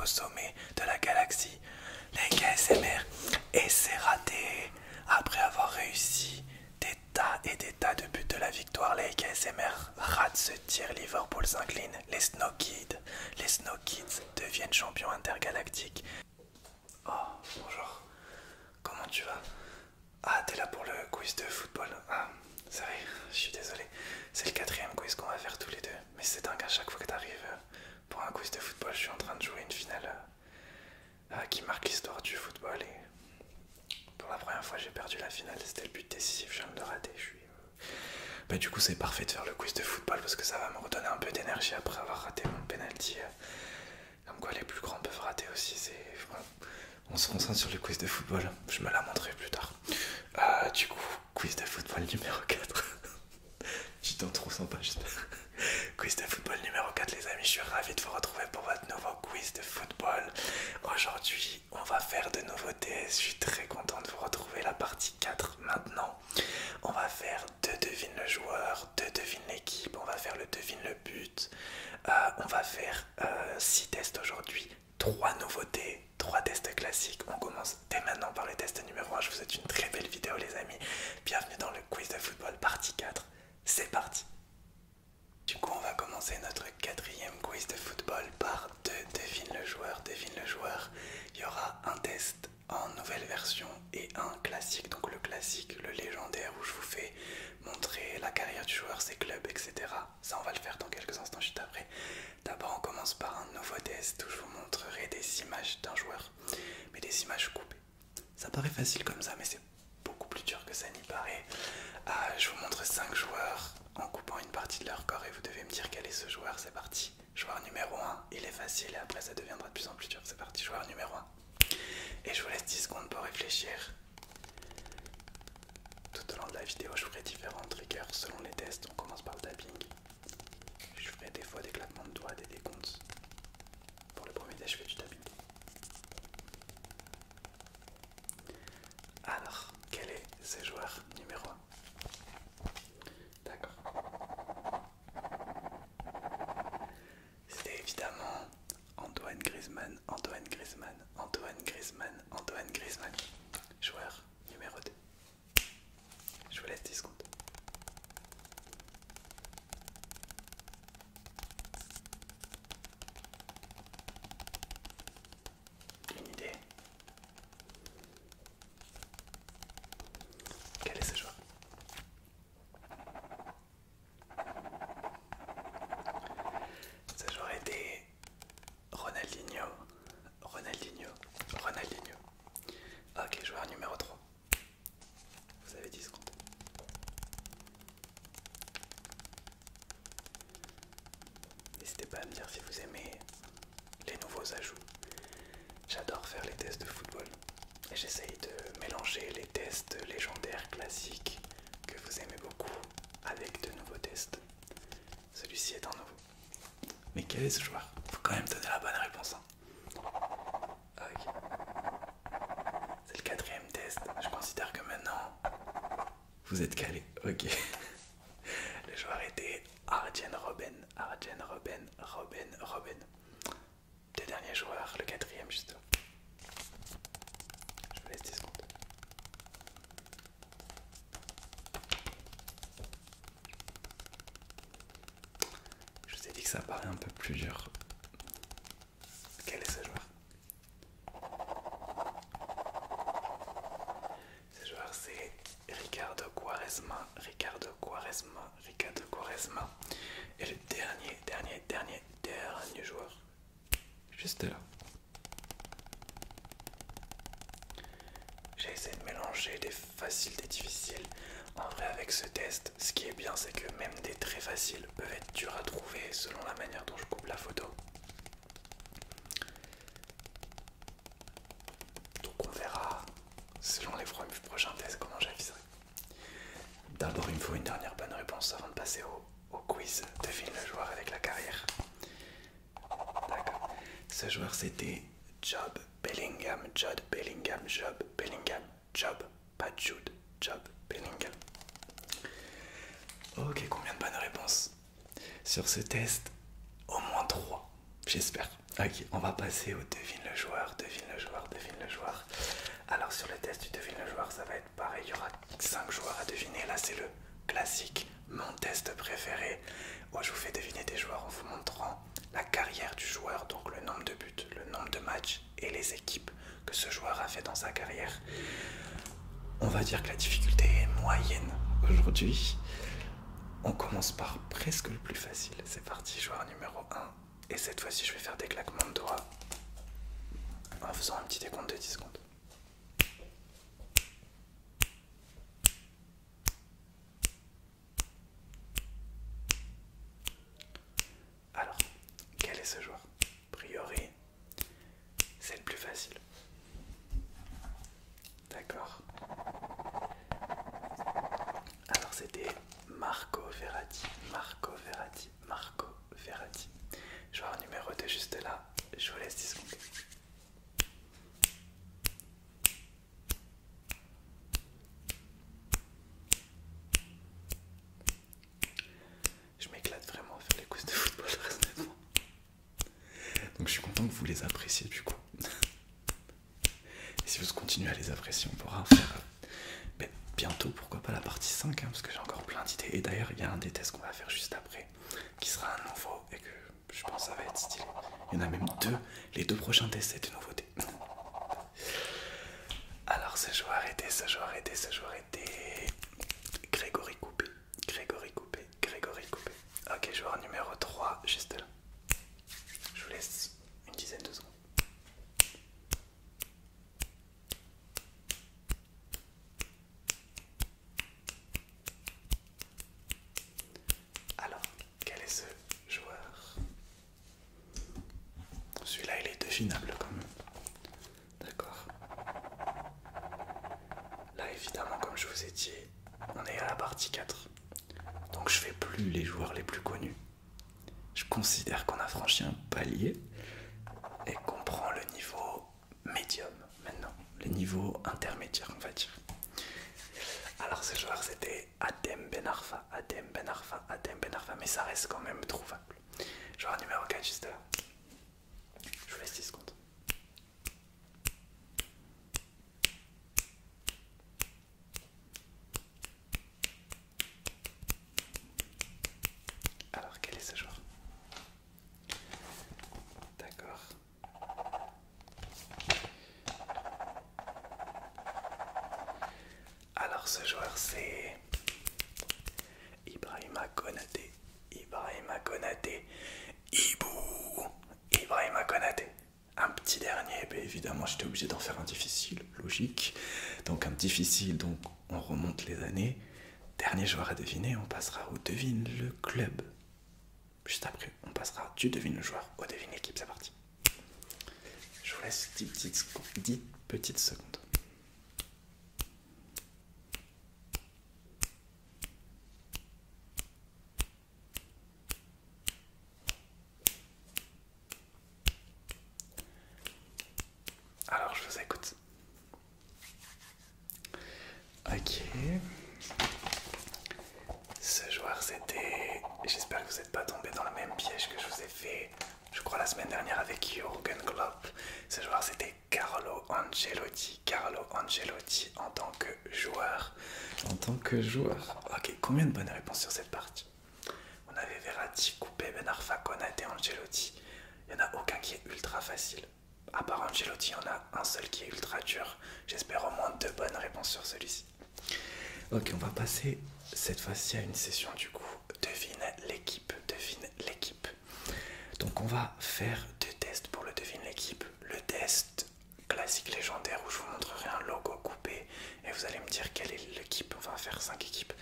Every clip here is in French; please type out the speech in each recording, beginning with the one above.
au sommet de la galaxie, Lake ASMR, et c'est raté. Après avoir réussi des tas et des tas de buts de la victoire, Lake ASMR rate ce tir, Liverpool s'incline, les Snow Kids deviennent champions intergalactiques. Oh, bonjour, comment tu vas? Ah, t'es là pour le quiz de football. Ah, c'est vrai, je suis désolé. C'est le quatrième quiz qu'on va faire tous les deux. Mais c'est dingue, à chaque fois que t'arrives pour un quiz de football, je suis en train de jouer une finale qui marque l'histoire du football. Et pour la première fois, j'ai perdu la finale. C'était le but décisif, je viens de le rater. Bah, du coup, c'est parfait de faire le quiz de football parce que ça va me redonner un peu d'énergie après avoir raté mon penalty. Comme quoi, les plus grands peuvent rater aussi. On se concentre sur le quiz de football. Je me la montrerai plus tard. Du coup, quiz de football numéro 4. Je suis trop sympa, j'espère. Quiz de football numéro 4, les amis. Je suis ravi de vous retrouver pour votre nouveau quiz de football. Aujourd'hui, on va faire de nouveautés. Je suis très content de vous retrouver. La partie 4 maintenant. On va faire 2 devine le joueur, 2 devine l'équipe. On va faire le devine le but. On va faire 6 tests aujourd'hui. 3 nouveautés, 3 tests classiques. On commence dès maintenant par le test numéro 1. Je vous souhaite une très belle vidéo, les amis. Bienvenue dans le quiz de football partie 4. C'est parti. Du coup, on va commencer notre 4e quiz de football par 2 devine le joueur, devine le joueur. Il y aura un test en nouvelle version et un classique. Donc le classique, le légendaire où je vous fais montrer la carrière du joueur, ses clubs, etc. Ça, on va le faire dans quelques instants juste après. D'abord, on commence par un nouveau test où je vous montrerai des images d'un joueur, mais des images coupées. Ça paraît facile comme ça, mais c'est beaucoup plus dur que ça n'y paraît. Je vous montre 5 joueurs en coupant une partie de leur corps et vous devez me dire quel est ce joueur. C'est parti. Joueur numéro 1, il est facile et après ça deviendra de plus en plus dur. C'est parti, joueur numéro 1. Et je vous laisse 10 secondes pour réfléchir. Tout au long de la vidéo, je ferai différents triggers selon les tests. On commence par le tapping. Je ferai des fois des claquements de doigts, des décomptes. Pour le premier test, je fais du tapping. Alors, quel est ce joueur numéro 1? D'accord. C'était évidemment Antoine Griezmann, Antoine Griezmann, Antoine Griezmann, Antoine Griezmann. Joueur numéro 2. Je vous laisse 10 secondes. Une idée? Quel est ce joueur? Ce joueur était Ronaldinho. Ronaldinho. Ronaldinho. Ok, joueur numéro 3. Vous avez 10 secondes. N'hésitez pas à me dire si vous aimez les nouveaux ajouts. J'adore faire les tests de football et j'essaye de mélanger les tests légendaires classiques que vous aimez beaucoup avec de nouveaux tests. Celui-ci est un nouveau. Mais quel est ce joueur? Faut quand même donner la bonne réponse. Ok. C'est le 4e test. Je considère que maintenant vous êtes calé. Ok. Le joueur était Arjen Robben. Arjen Robben. Robben. Robben. Des derniers joueurs, le 4e juste là. Je vous laisse 10 secondes. Je vous ai dit que ça paraît un peu plus dur. Quel est ce joueur? Ce joueur c'est Ricardo Quaresma. Ricardo Quaresma. Ricardo Quaresma. Et le dernier joueur. Juste là. J'ai essayé de mélanger des faciles, des difficiles. En vrai, avec ce test, ce qui est bien, c'est que même des très faciles peuvent être durs à trouver selon la manière dont je coupe la photo. Donc on verra selon les prochains tests comment j'aviserai. D'abord, il me faut une dernière bonne réponse avant de passer au quiz. Devine le joueur avec la carrière. D'accord. Ce joueur c'était Job Bellingham. Jude Bellingham. Job Bellingham. Job, pas Jude. Job Bellingham. Ok, combien de bonnes réponses sur ce test? Au moins 3, j'espère. Ok, on va passer au devine le joueur, devine le joueur, devine le joueur. Alors sur le test du devine le joueur, ça va être pareil, il y aura 5 joueurs à deviner. Là c'est le classique, mon test préféré. Moi je vous fais deviner des joueurs en vous montrant la carrière du joueur, donc le nombre de buts, le nombre de matchs et les équipes que ce joueur a fait dans sa carrière. On va dire que la difficulté est moyenne aujourd'hui. On commence par presque le plus facile. C'est parti, joueur numéro 1. Et cette fois-ci, je vais faire des claquements de doigts en faisant un petit décompte de 10 secondes. Alors, quel est ce joueur? A priori, c'est le plus facile. D'accord. Alors, c'était Marco Verratti. Marco Verratti. Marco Verratti. Joueur numéro 2 juste là. Je vous laisse 10 secondes. Je m'éclate vraiment à faire les quiz de football, honnêtement. Donc je suis content que vous les appréciez du coup. Et si vous continuez à les apprécier, on pourra en faire bientôt, pourquoi pas la partie 5, hein, parce que j'ai encore plein d'idées. Et d'ailleurs, il y a un des tests qu'on va faire juste après, qui sera un nouveau, et que je pense que ça va être stylé. Il y en a même deux, les 2 prochains tests, c'est des nouveautés. Alors ce joueur était, Grégory Coupé. Grégory Coupé, Grégory Coupé. Ok, joueur numéro 3, juste là. Je vous laisse une dizaine de secondes. Alors, quel est ce joueur? Celui-là, il est devinable quand même. D'accord. Là, évidemment, comme je vous ai dit, on est à la partie 4. Donc je fais plus les joueurs les plus connus. Je considère qu'on a franchi un palier et qu'on prend le niveau médium maintenant, le niveau intermédiaire, on va dire. Alors ce joueur c'était Adem Ben Arfa, Adem Ben Arfa, Adem Ben Arfa, mais ça reste quand même trouvable. Joueur numéro 4 juste là. Je vous laisse 10 secondes. Alors quel est ce joueur? D'accord. Alors ce joueur c'est Ibrahima Konaté. Ibrahima Konaté. Ibrahima Konaté. Un petit dernier, mais évidemment j'étais obligé d'en faire un difficile, logique. Donc un difficile, donc on remonte les années. Dernier joueur à deviner, on passera au devine le club. Juste après, on passera du devine le joueur au devine l'équipe, c'est parti. Je vous laisse 10 petites secondes. Alors je vous écoute. Ok. Ce joueur c'était... J'espère que vous n'êtes pas tombé dans le même piège que je vous ai fait, je crois la semaine dernière avec Jürgen Klopp. Ce joueur c'était Carlo Ancelotti. Carlo Ancelotti en tant que joueur. En tant que joueur. Ok, combien de bonnes réponses sur cette partie? On avait Verratti, Coupé, Ben Arfa, Konaté, Ancelotti. Il n'y en a aucun qui est ultra facile. À part Ancelotti, il y en a un seul qui est ultra dur. J'espère au moins 2 bonnes réponses sur celui-ci. Ok, on va passer cette fois-ci à une session du coup. Devine l'équipe, devine l'équipe. Donc on va faire 2 tests pour le devine l'équipe. Le test classique légendaire où je vous montrerai un logo coupé et vous allez me dire quelle est l'équipe. On va faire 5 équipes.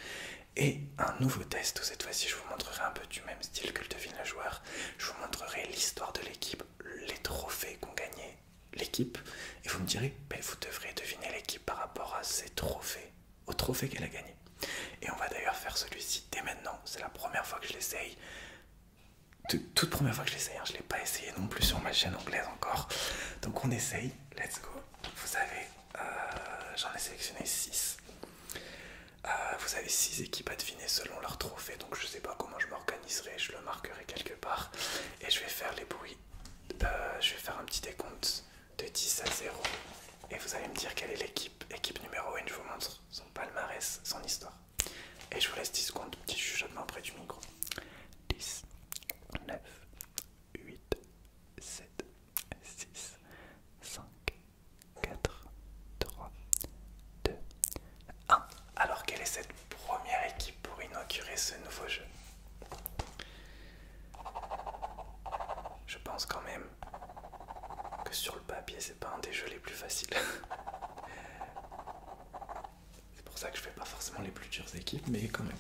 Et un nouveau test où cette fois-ci je vous montrerai un peu du même style que le devine le joueur. Je vous montrerai l'histoire de l'équipe, les trophées qu'ont gagné l'équipe. Et vous me direz, vous devrez deviner l'équipe par rapport à ces trophées, aux trophées qu'elle a gagné. Et on va d'ailleurs faire celui-ci dès maintenant. C'est la première fois que je l'essaye. Toute première fois que je l'essaye, hein. Je ne l'ai pas essayé non plus sur ma chaîne anglaise encore. Donc on essaye, let's go. Vous savez, j'en ai sélectionné 6. Vous avez 6 équipes à deviner selon leur trophée. Donc je sais pas comment je m'organiserai, je le marquerai quelque part. Et je vais faire les bruits papier, c'est pas un des jeux les plus faciles. C'est pour ça que je fais pas forcément les plus dures équipes, mais quand même.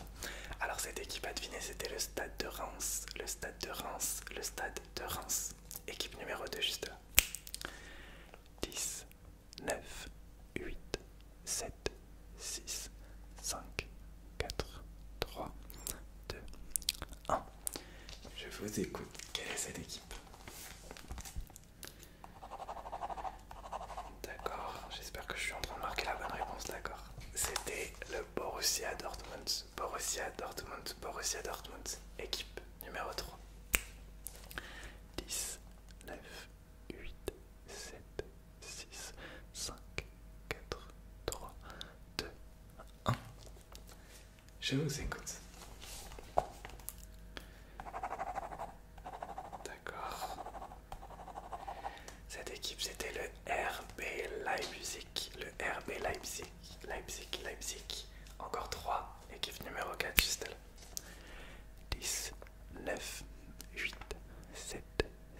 Alors cette équipe à deviner, c'était le Stade de Reims, le Stade de Reims, le Stade de Reims. Équipe numéro 2 juste là. 10, 9, 8, 7, 6, 5, 4, 3, 2, 1. Je vous écoute. Quelle est cette équipe? D'accord, j'espère que je suis en train de marquer la bonne réponse, d'accord. C'était le Borussia Dortmund. Borussia Dortmund, Borussia Dortmund. Équipe numéro 3. 10, 9, 8, 7, 6, 5, 4, 3, 2, 1. Je vous écoute. D'accord. Cette équipe, c'était le RB Leipzig. Le RB Leipzig. Leipzig. Encore 3. Équipe numéro 4, juste là. 10, 9, 8, 7,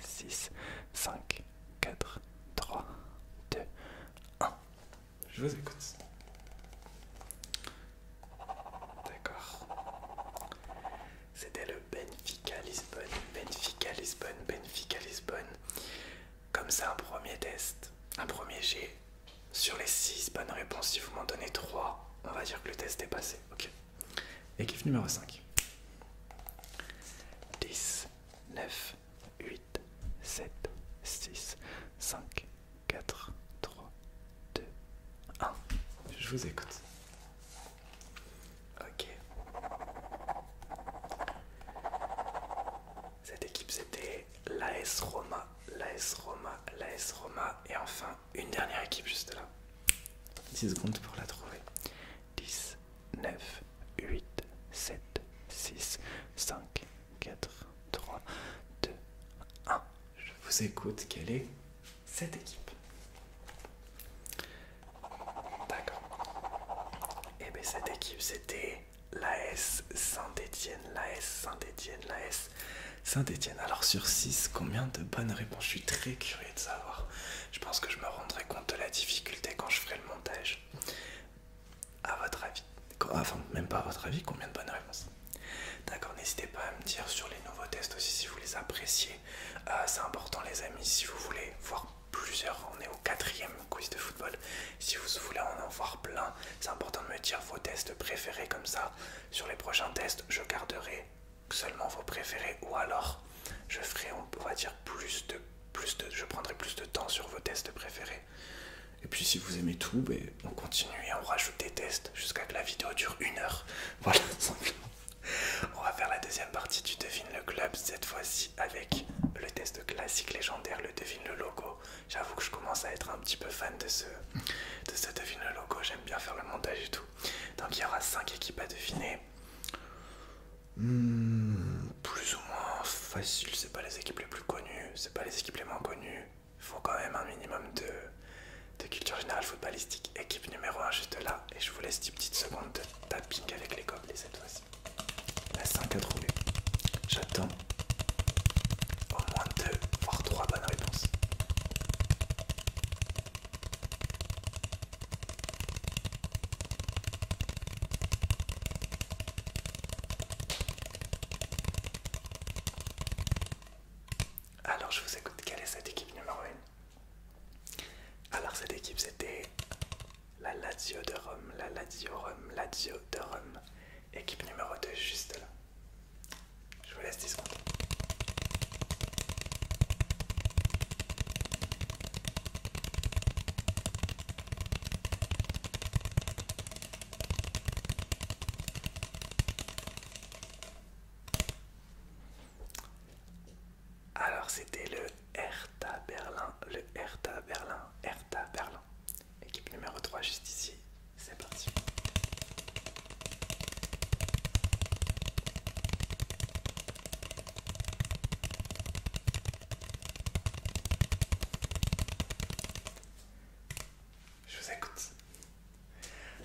6, 5, 4, 3, 2, 1. Je vous écoute. D'accord. C'était le Benfica Lisbonne. Benfica Lisbonne. Benfica Lisbonne. Comme c'est un premier test, un premier jet, sur les 6 bonnes réponses, si vous m'en donnez 3, on va dire que le test est passé. Ok. Équipe numéro 5. 10, 9, 8, 7, 6, 5, 4, 3, 2, 1. Je vous écoute. Ok. Cette équipe, c'était l'AS Roma. L'AS Roma, l'AS Roma. Et enfin, une dernière équipe juste là. 10 secondes pour la trouver. 10, 9, 8, 7, 6, 5, 4, 3, 2, 1. Je vous écoute. Quelle est cette équipe? D'accord. Et bien cette équipe, c'était l'AS Saint-Étienne. L'AS Saint-Étienne. L'AS Saint-Étienne. Alors sur 6, combien de bonnes réponses? Je suis très curieux de savoir. Je pense que je me rendrai compte de la difficulté quand je ferai le montage. À votre avis, enfin même pas à votre avis, combien de bonnes réponses? D'accord, n'hésitez pas à me dire sur les nouveaux tests aussi si vous les appréciez. C'est important les amis, si vous voulez voir plusieurs, on est au 4e quiz de football. Si vous voulez en voir plein, c'est important de me dire vos tests préférés, comme ça sur les prochains tests je garderai seulement vos préférés, ou alors je ferai, on va dire, je prendrai plus de temps sur vos tests préférés. Et puis si vous aimez tout, ben, on continue et on rajoute des tests jusqu'à ce que la vidéo dure 1 heure. Voilà, simplement. On va faire la deuxième partie du Devine le Club, cette fois-ci avec le test classique légendaire, le Devine le Logo. J'avoue que je commence à être un petit peu fan de ce Devine le Logo, j'aime bien faire le montage et tout. Donc il y aura 5 équipes à deviner. Plus ou moins facile, c'est pas les équipes les plus connues, c'est pas les équipes les moins connues. Il faut quand même un minimum de culture générale footballistique. Équipe numéro 1 juste là, et je vous laisse 10 petites secondes de tapping avec les gobelets cette fois-ci. La 5 à trouver. J'attends au moins 2 voire 3 bonnes réponses. Alors je vous écoute, quelle est cette équipe numéro 1? Alors cette équipe c'était la Lazio de Rome, Lazio de Rome. Équipe numéro 2 juste là. Je vous laisse 10 secondes. Alors c'était le Hertha Berlin, Hertha Berlin. Équipe numéro 3 juste ici, c'est parti. Je vous écoute.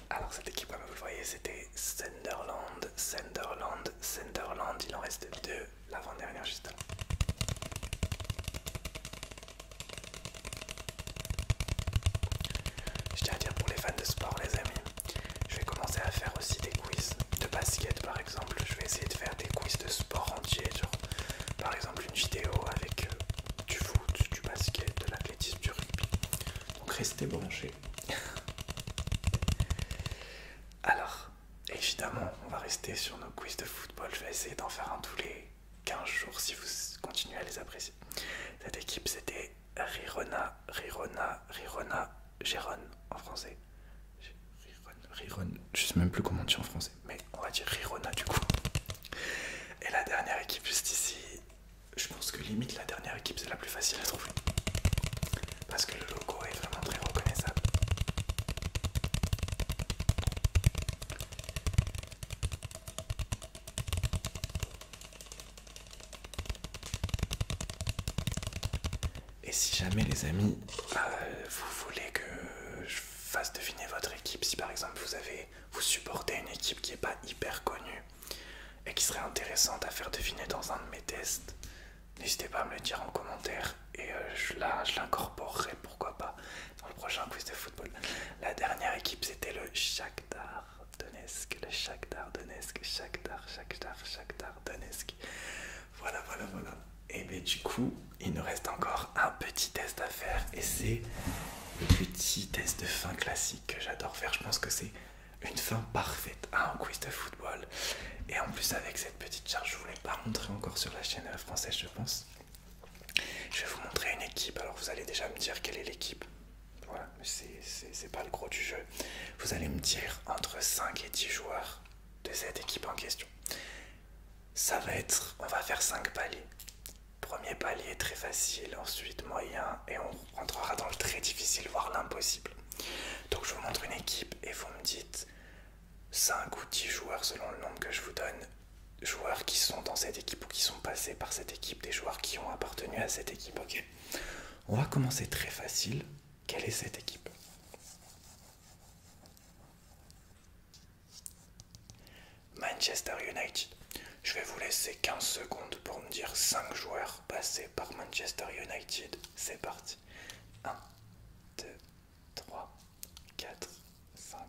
Alors cette équipe, comme vous le voyez, c'était Sunderland, il en reste 2, l'avant-dernière juste là. de sport les amis. Je vais commencer à faire aussi des quiz de basket par exemple. Je vais essayer de faire des quiz de sport entier, genre par exemple une vidéo avec du foot, du basket, de l'athlétisme, du rugby. Donc restez branchés. Alors, évidemment, on va rester sur nos quiz de football. Je vais essayer d'en faire un tous les 15 jours si vous continuez à les apprécier. Cette équipe c'était Rirona, Gérone en français. Rirone, je sais même plus comment on dit en français, mais on va dire Rirona du coup. Et la dernière équipe juste ici, je pense que limite la dernière équipe c'est la plus facile à trouver. Parce que le logo est vraiment très reconnaissable. Et si jamais les amis, vous voulez que je fasse deviner votre équipe, si par exemple vous supportez une équipe qui n'est pas hyper connue et qui serait intéressante à faire deviner dans un de mes tests, n'hésitez pas à me le dire en commentaire et je l'incorporerai pourquoi pas dans le prochain quiz de football. La dernière équipe c'était le Shakhtar Donetsk, Shakhtar Donetsk. Voilà. Et bien du coup, il nous reste encore un petit test à faire et c'est le petit test de fin classique que j'adore faire. Je pense que c'est une fin parfaite à un quiz de football. Et en plus avec cette petite charge, je ne vous l'ai pas montré encore sur la chaîne française je pense. Je vais vous montrer une équipe, alors vous allez déjà me dire quelle est l'équipe. Voilà, mais c'est pas le gros du jeu. Vous allez me dire entre 5 et 10 joueurs de cette équipe en question. Ça va être, on va faire 5 paliers. Premier palier très facile, ensuite moyen et on rentrera dans le très difficile, voire l'impossible. Donc je vous montre une équipe et vous me dites 5 ou 10 joueurs selon le nombre que je vous donne, joueurs qui sont dans cette équipe ou qui sont passés par cette équipe, des joueurs qui ont appartenu à cette équipe, ok. On va commencer très facile. Quelle est cette équipe? Manchester United. Je vais vous laisser 15 secondes pour me dire 5 joueurs passés par Manchester United. C'est parti. 1, 2, 3, 4, 5,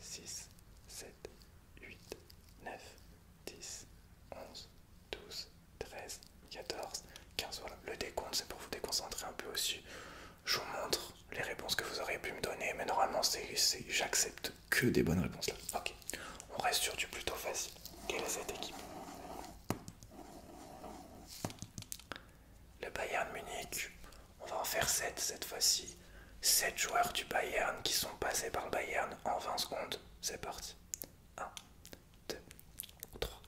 6, 7, 8, 9, 10, 11, 12, 13, 14, 15. Voilà, le décompte c'est pour vous déconcentrer un peu aussi. Je vous montre les réponses que vous auriez pu me donner, mais normalement j'accepte que des bonnes réponses là. Ok, on reste sur du plutôt facile. Quelle est cette équipe? Le Bayern Munich, on va en faire 7 cette fois-ci. 7 joueurs du Bayern qui sont passés par le Bayern en 20 secondes. C'est parti. 1, 2, 3,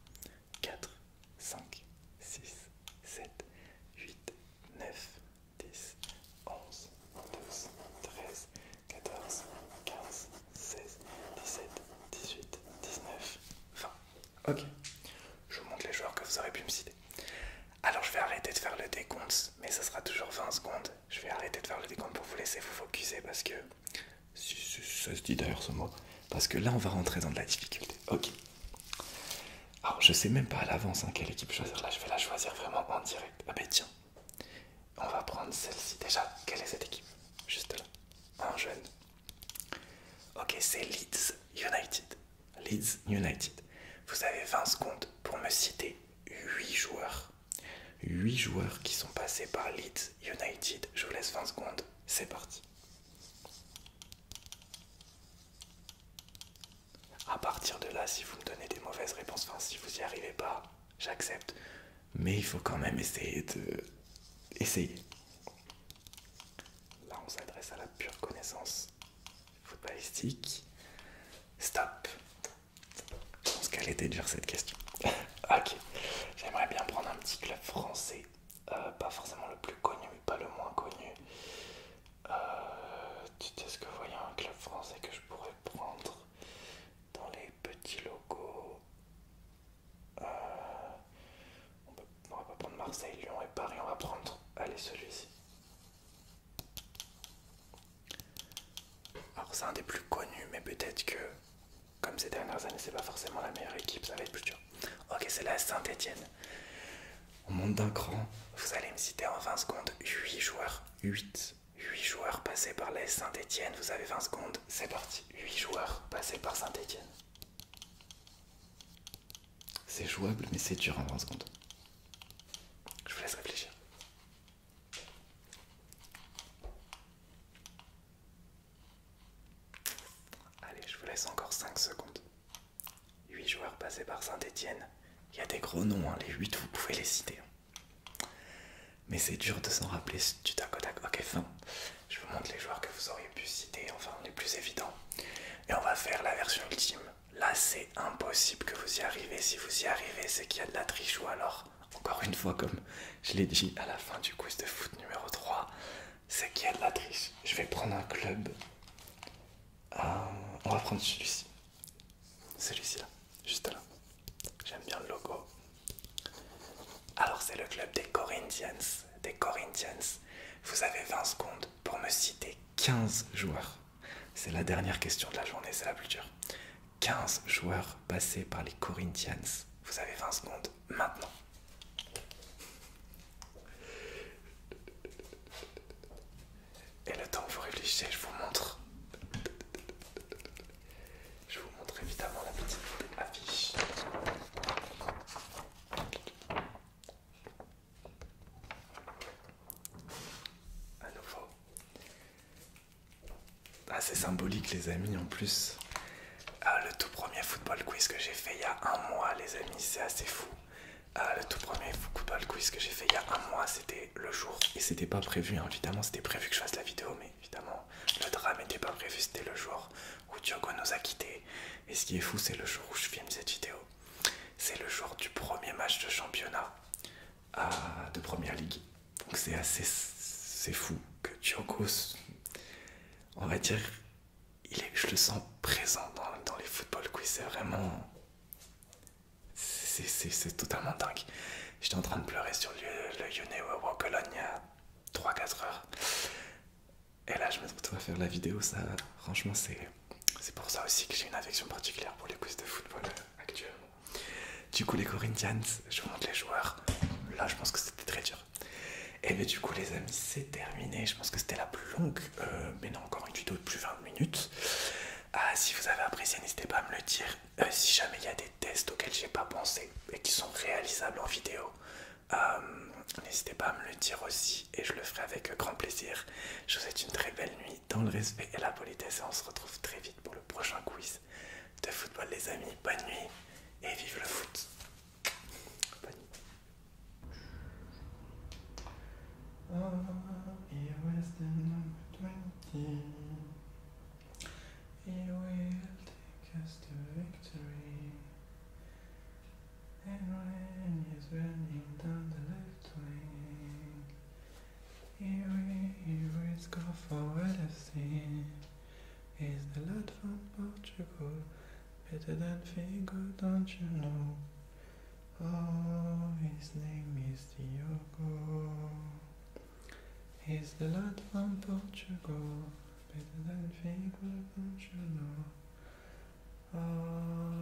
4, 5, 6, 7, 8, 9, 10, 11, 12, 13, 14, 15, 16, 17, 18, 19, 20. Ok, je vous montre les joueurs que vous aurez pu me citer. Alors je vais arrêter de faire le décompte, mais ça sera toujours 20 secondes. Je vais arrêter de faire le décompte pour vous laisser vous focuser parce que... Ça se dit d'ailleurs ce mot. Parce que là on va rentrer dans de la difficulté. Ok. Alors je sais même pas à l'avance quelle équipe choisir. Là je vais la choisir vraiment en direct. Ah ben tiens. On va prendre celle-ci. Déjà, quelle est cette équipe? Juste là. En jaune. Ok, c'est Leeds United. Leeds United. Vous avez 20 secondes pour me citer 8 joueurs. 8 joueurs qui sont passés par Leeds United. Je vous laisse 20 secondes. C'est parti. À partir de là, si vous me donnez des mauvaises réponses, enfin si vous n'y arrivez pas, j'accepte. Mais il faut quand même essayer de... Essayer. Là, on s'adresse à la pure connaissance footballistique. Stop. Je pense qu'elle était dure cette question. Ok. J'aimerais bien prendre un petit club français. Pas forcément le plus connu, mais pas le moins connu. Est-ce que vous voyez un club français que je pourrais prendre dans les petits logos? On va pas prendre Marseille, Lyon et Paris. On va prendre, allez, celui-ci. Alors c'est un des plus connus, mais peut-être que comme ces dernières années c'est pas forcément la meilleure équipe, ça va être plus dur. Ok, c'est la Saint-Etienne. On monte d'un cran, vous allez me citer en 20 secondes 8 joueurs, 8 8 joueurs passés par l'AS Saint-Etienne, vous avez 20 secondes, c'est parti. 8 joueurs passés par Saint-Etienne. C'est jouable, mais c'est dur en 20 secondes. Je vous laisse réfléchir. Allez, je vous laisse encore 5 secondes. 8 joueurs passés par Saint-Etienne. Il y a des gros noms, hein, les 8, vous pouvez les citer. Mais c'est dur de s'en rappeler du tac au tac. Ok, fin. Je vous montre les joueurs que vous auriez pu citer, enfin les plus évidents. Et on va faire la version ultime. Là, c'est impossible que vous y arrivez. Si vous y arrivez, c'est qu'il y a de la triche ou alors, encore une fois, comme je l'ai dit à la fin du quiz de foot numéro 3, c'est qu'il y a de la triche. Je vais prendre un club. On va prendre celui-ci. Celui-ci là, juste là. J'aime bien le logo. Alors c'est le club des Corinthians. Des Corinthians. Vous avez 20 secondes pour me citer 15 joueurs. C'est la dernière question de la journée, c'est la plus dure. 15 joueurs passés par les Corinthians. Vous avez 20 secondes maintenant. Et le temps que vous réfléchissez, je vous montre. Je vous montre évidemment la petite affiche. À nouveau. Ah, c'est symbolique les amis en plus. Le tout premier football quiz que j'ai fait il y a un mois les amis, c'est assez fou. Le tout premier football quiz que j'ai fait il y a un mois, c'était le jour, et c'était pas prévu, hein, évidemment c'était prévu que je fasse la vidéo, mais évidemment le drame n'était pas prévu, c'était le jour où Diogo nous a quittés. Et ce qui est fou, c'est le jour où je filme cette vidéo. C'est le jour du premier match de championnat de Première Ligue. Donc c'est fou que Diogo, on va dire, je le sens présent dans les football quiz, c'est vraiment... C'est totalement dingue. J'étais en train de pleurer sur le Yunewa Cologne il y a 3-4 heures. Et là je me retrouve à faire la vidéo, ça franchement c'est pour ça aussi que j'ai une affection particulière pour les quiz de football actuellement. Du coup les Corinthians, je vous montre les joueurs. Là je pense que c'était très dur. Et bien du coup les amis, c'est terminé. Je pense que c'était la plus longue, mais non, encore une vidéo de plus de 20 minutes. Si vous avez apprécié, n'hésitez pas à me le dire. Si jamais il y a des tests auxquels j'ai pas pensé et qui sont réalisables en vidéo, n'hésitez pas à me le dire aussi et je le ferai avec grand plaisir. Je vous souhaite une très belle nuit dans le respect et la politesse et on se retrouve très vite pour le prochain quiz de football les amis. Bonne nuit et vive le foot. Bonne nuit. He will take us to victory. And when he's running down the left wing, he will score for LFC. He's the lad from Portugal, better than Figo, don't you know? Oh, his name is Diogo. He's the lad from Portugal, better than Figo, don't you know? Oh.